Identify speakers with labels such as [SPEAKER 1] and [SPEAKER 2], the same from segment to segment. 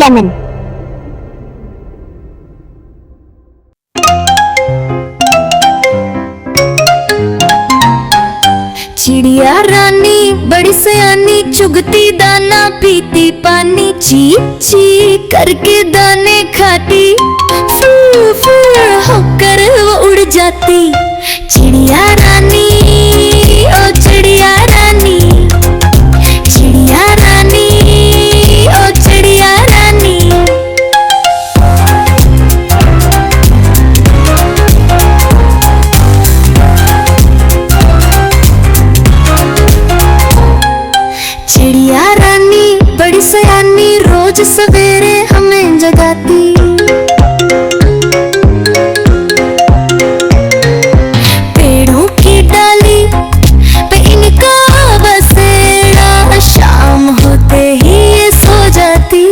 [SPEAKER 1] Lemon.
[SPEAKER 2] चिड़िया रानी बड़ी सयानी, चुगती दाना पीती पानी, ची ची करके दाने खाती, फू फू होकर वो उड़ जाती। चिड़िया रानी, ओ चिड़िया रानी, चिड़िया रानी, ओ चिड़िया रानी। चिड़िया रानी बड़ी सयानी, रोज सवेरे हमें जगाती। पेड़ों की डाली पे इनका बसेरा, शाम होते ही ये सो जाती।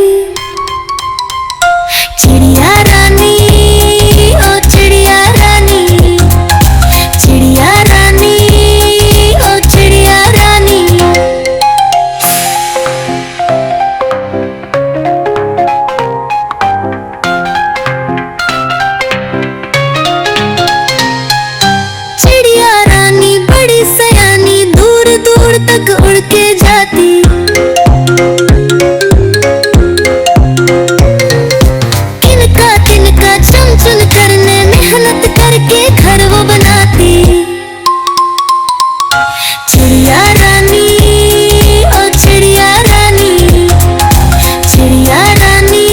[SPEAKER 2] चिड़िया रानी, ओ चिड़िया रानी, चिड़िया रानी, ओ चिड़िया रानी। चिड़िया रानी बड़ी सयानी, दूर दूर तक उड़ के जाती। तिनका तिनका चुन चुन करने मेहनत करके घर वो बनाती। चिड़िया रानी, ओ चिड़िया रानी, चिड़िया रानी,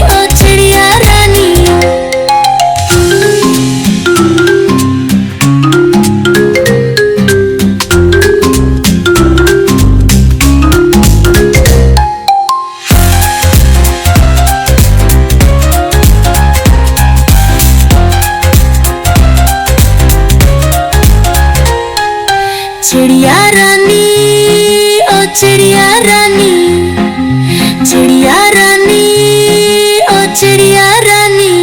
[SPEAKER 2] ओ चिड़िया रानी। चिड़िया रानी, ओ चिड़िया रानी, चिड़िया रानी, ओ चिड़िया रानी।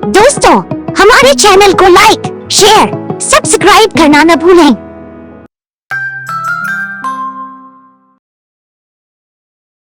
[SPEAKER 1] दोस्तों, हमारे चैनल को लाइक, शेयर, सब्सक्राइब करना न भूलें।